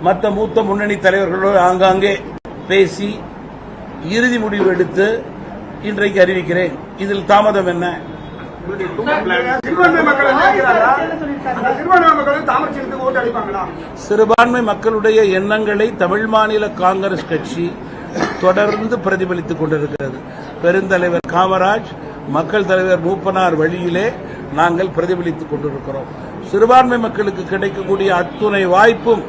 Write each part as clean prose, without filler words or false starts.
மற்ற மூத்த முன்னணி தலைவர்களோடு ஆங்காங்கே பேசி இறுதி முடிவு எடுத்து இன்றைக்கு அறிவிக்கிறேன். இதில் தாமதம் என்ன? சிறுபான்மை மக்களுடைய எண்ணங்களை தமிழ் மாநில காங்கிரஸ் கட்சி தொடர்ந்து பிரதிபலித்துக் கொண்டிருக்கிறது. பெருந்தலைவர் காமராஜ், மக்கள் தலைவர் மூப்பனார் வழியிலே நாங்கள் பிரதிபலித்துக் கொண்டிருக்கிறோம். சிறுபான்மை மக்களுக்கு கிடைக்கக்கூடிய அத்துணை வாய்ப்பும்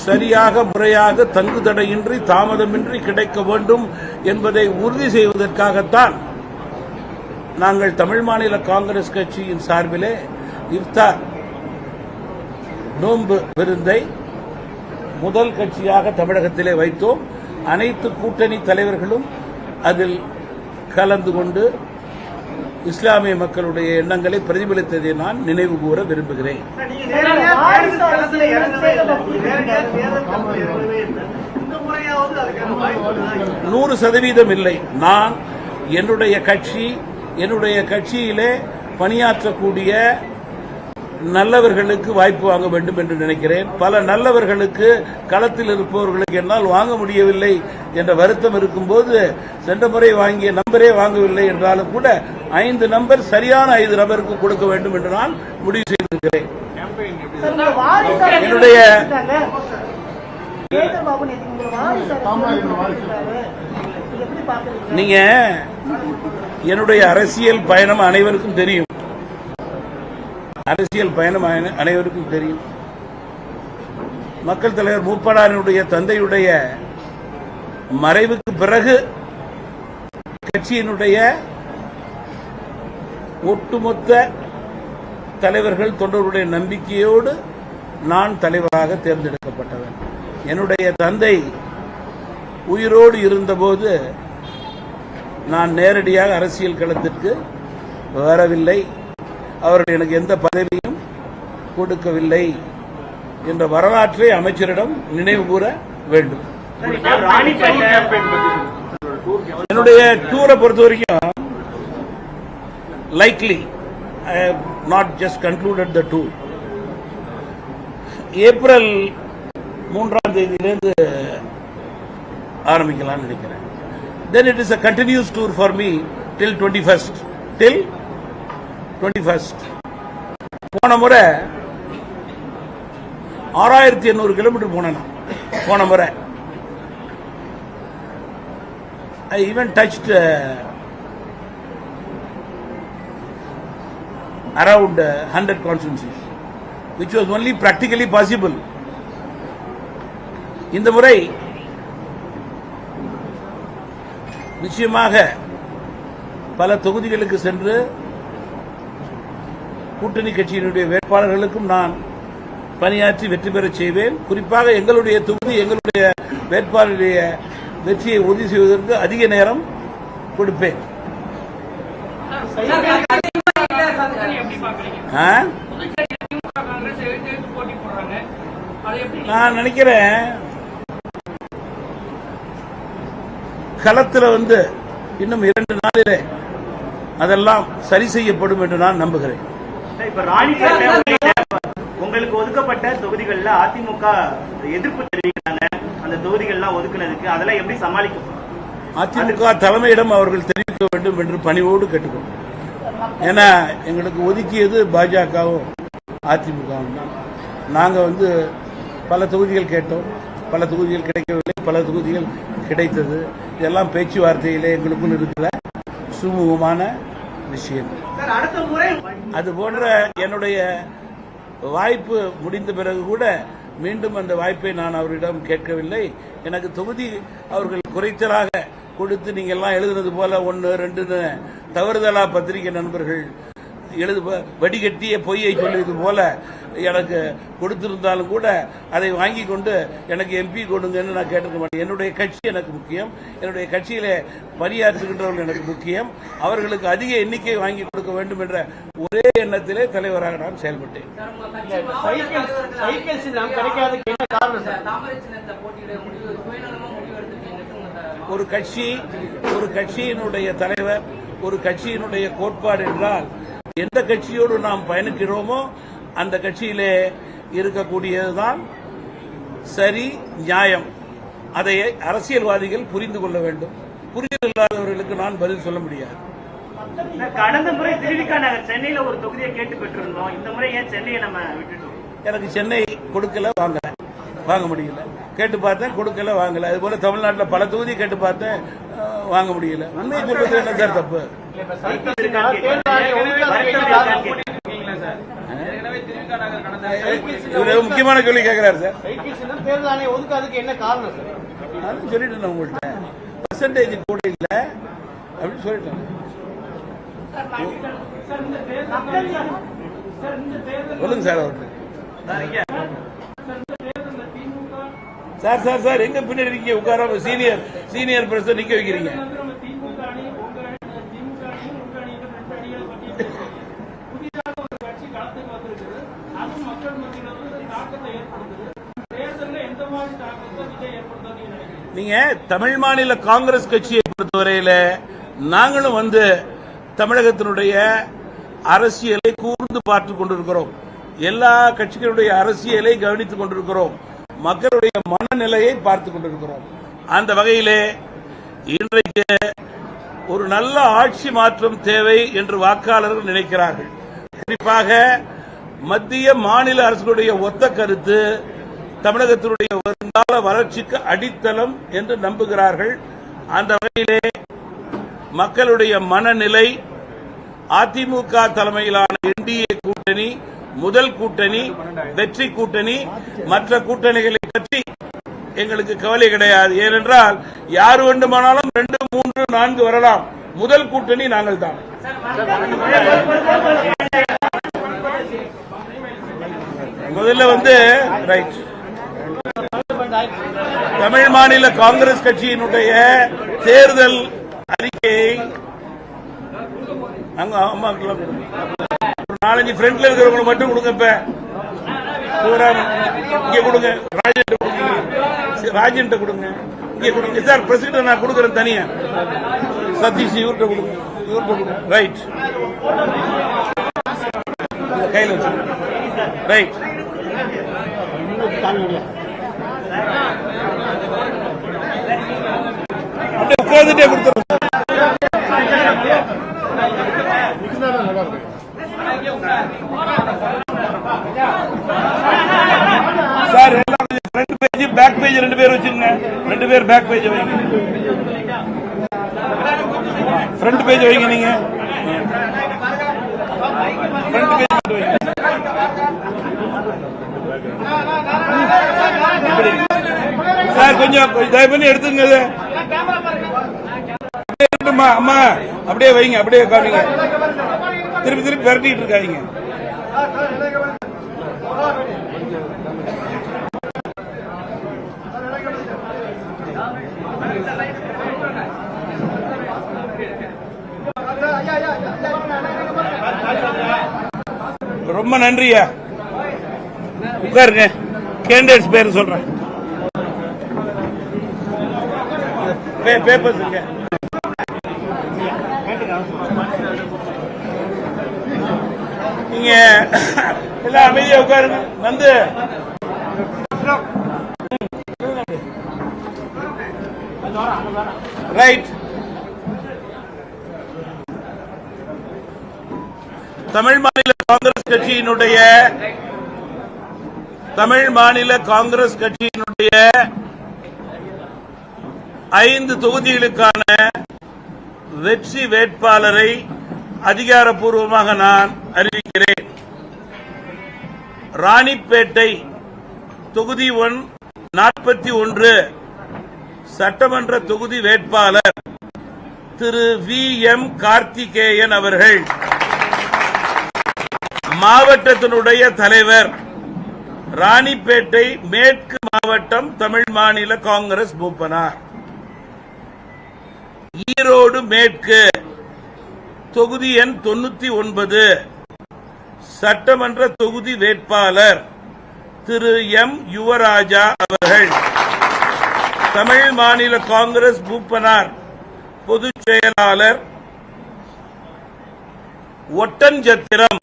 சரியாக, முறையாக, தங்கு தடையின்றி, தாமதமின்றி கிடைக்க வேண்டும் என்பதை உறுதி செய்வதற்காகத்தான் நாங்கள் தமிழ் மாநில காங்கிரஸ் கட்சியின் சார்பிலே இஃப்தார் நோன்பு விருந்தை முதல் கட்சியாக தமிழகத்திலே வைத்தோம். அனைத்து கூட்டணி தலைவர்களும் அதில் கலந்து கொண்டு இஸ்லாமிய மக்களுடைய எண்ணங்களை பிரதிபலித்ததை நான் நினைவு கூற விரும்புகிறேன். 100% இல்லை. நான் என்னுடைய கட்சியிலே பணியாற்றக்கூடிய நல்லவர்களுக்கு வாய்ப்பு வாங்க வேண்டும் என்று நினைக்கிறேன். பல நல்லவர்களுக்கு, களத்தில் இருப்பவர்களுக்கு என்னால் வாங்க முடியவில்லை என்ற வருத்தம் இருக்கும்போது, சென்ற முறை வாங்கிய நம்பரே வாங்கவில்லை என்றாலும் கூட 5 நம்பர் சரியான 5 நபருக்கு கொடுக்க வேண்டும் என்று நான் முடிவு செய்திருக்கிறேன். என்னுடைய நீங்க என்னுடைய அரசியல் பயணம் அனைவருக்கும் தெரியும். மக்கள் தலைவர் மூப்பனாரினுடைய தந்தையுடைய மறைவுக்கு பிறகு கட்சியினுடைய ஒட்டுமொத்த தலைவர்கள், தொண்டர்களுடைய நம்பிக்கையோடு நான் தலைவராக தேர்ந்தெடுக்கப்பட்டவன். என்னுடைய தந்தை உயிரோடு இருந்தபோது நான் நேரடியாக அரசியல் களத்திற்கு வரவில்லை. அவர்கள் எனக்கு எந்த பதவியும் கொடுக்கவில்லை என்ற வரலாற்றை அமைச்சரிடம் நினைவு கூற வேண்டும். என்னுடைய டூரை பொறுத்த வரைக்கும் likely I have not just concluded the tour. April 3ஆம் தேதியிலிருந்து ஆரம்பிக்கலாம்னு நினைக்கிறேன். Then it is a continuous tour for me till 21st. போன முறை 6800 கிலோமீட்டர் போனேன். போன முறை I even touched around 100 constituencies, which was only practically possible. இந்த முறை நிச்சயமாக பல தொகுதிகளுக்கு சென்று கூட்டணி கட்சியினுடைய வேட்பாளர்களுக்கும் நான் பணியாற்றி வெற்றி பெறச் செய்வேன். குறிப்பாக எங்களுடைய தொகுதி, எங்களுடைய வேட்பாளருடைய வெற்றியை உறுதி செய்வதற்கு அதிக நேரம் கொடுப்பேன். நான் நினைக்கிறேன் களத்தில் இன்னும் 2 நாளிலே அதெல்லாம் சரி செய்யப்படும் என்று நான் நம்புகிறேன். உங்களுக்கு ஒதுக்கப்பட்ட தொகுதிகளில் அதிமுக எதிர்ப்பு தெரிவிக்கிறாங்க. அந்த தொகுதிகள்லாம் ஒதுக்குனதுக்கு அதெல்லாம் எப்படி சமாளிக்கும்? அதிமுக தலைமையிடம் அவர்கள் தெரிவிக்க வேண்டும் என்று பணிவோடு கேட்டுக்கொண்டோம். ஏன்னா எங்களுக்கு ஒதுக்கியது பாஜகவும் அதிமுகவும் தான். நாங்கள் பல தொகுதிகள் கேட்டோம், பல தொகுதிகள் கிடைக்கவில்லை, பல தொகுதிகள் கிடைத்தது. இதெல்லாம் பேச்சுவார்த்தையிலே எங்களுக்கும் இருக்கிற சுமூகமான விஷயம். அது போன்ற என்னுடைய வாய்ப்பு முடிந்த பிறகு கூட மீண்டும் அந்த வாய்ப்பை நான் அவரிடம் கேட்கவில்லை. எனக்கு தொகுதி அவர்கள் குறைத்தலாக கொடுத்து நீங்க எல்லாம் எழுதுனது போல 1, 2 தவறுதலா பத்திரிகை நண்பர்கள் வடிகட்டிய பொய்யை சொல்லியது போல எனக்கு கொடுத்திருந்தாலும் கூட அதை வாங்கி கொண்டு எனக்கு எம்பி கொடுங்கன்னு நான் கேட்டிருக்க மாட்டேன். என்னுடைய கட்சி எனக்கு முக்கியம், என்னுடைய கட்சியில பணியாற்றுகின்றவர்கள் எனக்கு முக்கியம். அவர்களுக்கு அதிக எண்ணிக்கை வாங்கி கொடுக்க வேண்டும் என்ற ஒரே எண்ணத்திலே தலைவராக நான் செயல்பட்டேன். ஒரு கட்சியினுடைய தலைவர், ஒரு கட்சியினுடைய கோட்பாடு என்றால் எந்த கட்சியோடு நாம் பயணிக்கிறோமோ அந்த கட்சியிலே இருக்கக்கூடியதுதான் சரி, நியாயம். அதை அரசியல்வாதிகள் புரிந்து கொள்ள வேண்டும். புரிதல் இல்லாதவர்களுக்கு நான் பதில் சொல்ல முடியாது. கடந்த முறை திருவிக நகர் சென்னையில ஒரு தொகுதியை கேட்டு பெற்றிருந்தோம். இந்த முறை ஏன் சென்னையை நம்ம விட்டுட்டோம்? எனக்கு சென்னை கொடுக்கல, வாங்க முடியல. கேட்டு பார்த்தேன், கொடுக்கல, வாங்கல. அது போல தமிழ்நாட்டில் பல தொகுதி கேட்டு பார்த்தேன், வாங்க முடியல. உண்மையை சொல்றது என்ன சார் தப்பு? முக்கியமான கேள்வி கேட்கிறாரு சார். என்ன காரணம் சார்? நான் சொல்லிட்டேன் உங்கள்கிட்ட, பெர்சன்டேஜ் கூட இல்ல அப்படின்னு சொல்லிட்டேன். சொல்லுங்க சார் அவருக்கு. சார் எங்க பின்னாடி இருக்கீங்க? உட்கார சீனியர் பிரசிடன்ட் நிக்க வைக்கிறீங்க. நீங்க தமிழ் மாநில காங்கிரஸ் கட்சியை பொறுத்தவரையில நாங்களும் தமிழகத்தினுடைய அரசியலை கூர்ந்து பார்த்துக் கொண்டிருக்கிறோம். எல்லா கட்சிகளுடைய அரசியலை கவனித்துக் கொண்டிருக்கிறோம். மக்களுடைய மனநிலையை பார்த்துக் கொண்டிருக்கிறோம். அந்த வகையிலே இன்றைக்கு ஒரு நல்ல ஆட்சி மாற்றம் தேவை என்று வாக்காளர்கள் நினைக்கிறார்கள். குறிப்பாக மத்திய மாநில அரசுகளுடைய ஒத்த கருத்து தமிழகத்தினுடைய வருங்கால வளர்ச்சிக்கு அடித்தளம் என்று நம்புகிறார்கள். அந்த வகையிலே மக்களுடைய மனநிலை அதிமுக தலைமையிலான என்டிஏ கூட்டணி முதல் கூட்டணி, வெற்றி கூட்டணி. மற்ற கூட்டணிகளை பற்றி எங்களுக்கு கவலை கிடையாது. ஏனென்றால் யார் வேண்டுமானாலும் 2, 3, 4 வரலாம். முதல் கூட்டணி நாங்கள் தான். முதல்ல ரைட், தமிழ் மாநில காங்கிரஸ் கட்சியினுடைய தேர்தல் அறிக்கையை அங்க அம்மாக்கெல்லாம் கொடுங்க. ஒரு 4-5 ஃப்ரெண்ட்ல இருக்கிறவங்க மட்டும் கொடுங்க. இப்ப இங்க கொடுங்க, ராஜன் கொடுங்க, இங்க கொடுங்க சார். பிரசிடன்ட் நான் கொடுக்குறேன் தனியா. சதீஷ் இவர்கிட்ட கொடுங்க. ரைட், கையில் வச்சு. ரைட், அப்படியே உட்கார்ந்துட்டே கொடுத்துருங்க சார். எல்லாம் ஃப்ரண்ட் பேஜ் பேக் பேஜ் 2 பேர் வச்சுங்க. 2 பேர் பேக் பேஜ் வைங்க, ஃப்ரண்ட் பேஜ் வைங்க. நீங்க ஃப்ரண்ட் பேஜ் வைங்க சார். கொஞ்சம் தயவு பண்ணி எடுத்துங்க. அம்மா அப்படியே வைங்க, அப்படியே காமிங்க. திருப்பி விரட்டிட்டு இருக்காங்க. ரொம்ப நன்றியா. உட்காருங்க. கேண்டிடேட்ஸ் பேர் சொல்றேன். பேப்பர்ஸ் இங்க. நீங்க எல்லாம் அமைதியா உட்காருங்க. ரைட். தமிழ் மாநில காங்கிரஸ் கட்சியினுடைய 5 தொகுதிகளுக்கான வெற்றி வேட்பாளரை அதிகாரப்பூர்வமாக நான் அறிவிக்கிறேன். ராணிப்பேட்டை தொகுதி 41 சட்டமன்ற தொகுதி வேட்பாளர் திரு VM கார்த்திகேயன் அவர்கள். மாவட்டத்தினுடைய தலைவர் ராணிப்பேட்டை மேற்கு மாவட்டம் தமிழ் மாநில காங்கிரஸ் மூப்பனார். ஈரோடு மேற்கு தொகுதி எண் 99 சட்டமன்ற தொகுதி வேட்பாளர் திரு M யுவராஜா அவர்கள். தமிழ் மாநில காங்கிரஸ் மூப்பனார் பொதுச் செயலாளர் ஒட்டன்சத்திரம்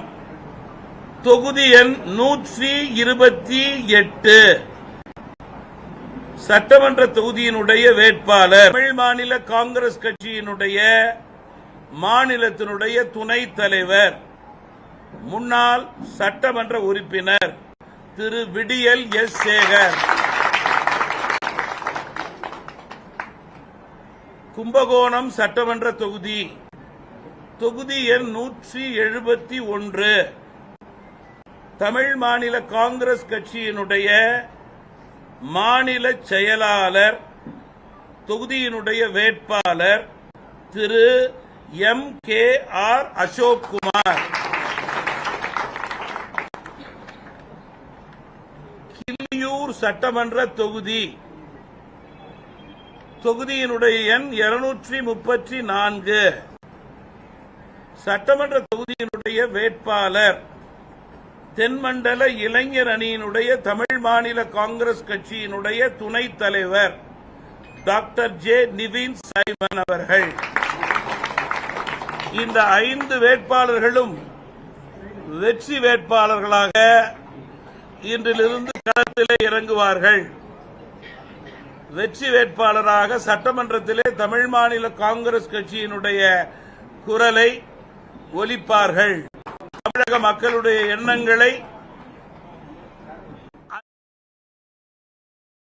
தொகுதி எண் 128 சட்டமன்ற தொகுதியினுடைய வேட்பாளர் தமிழ் மாநில காங்கிரஸ் கட்சியினுடைய மாநிலத்தினுடைய துணைத் தலைவர் முன்னாள் சட்டமன்ற உறுப்பினர் திரு விடியல் எஸ் சேகர், கும்பகோணம் சட்டமன்ற தொகுதி தொகுதி எண் 171 தமிழ் மாநில காங்கிரஸ் கட்சியினுடைய மாநில செயலாளர் தொகுதியினுடைய வேட்பாளர் திரு MKR அசோக் குமார், கிள்ளியூர் சட்டமன்ற தொகுதி தொகுதியினுடைய எண் 234 சட்டமன்ற தொகுதியினுடைய வேட்பாளர் தென்மண்டல இளைஞர் அணியினுடைய தமிழ் மாநில காங்கிரஸ் கட்சியினுடைய துணைத் தலைவர் டாக்டர் ஜே நிவின் சைமன் அவர்கள். இந்த 5 வேட்பாளர்களும் வெற்றி வேட்பாளர்களாக இன்றிலிருந்து களத்திலே இறங்குவார்கள். வெற்றி வேட்பாளராக சட்டமன்றத்திலே தமிழ் மாநில காங்கிரஸ் கட்சியினுடைய குரலை ஒலிப்பார்கள். தமிழக மக்களுடைய எண்ணங்களை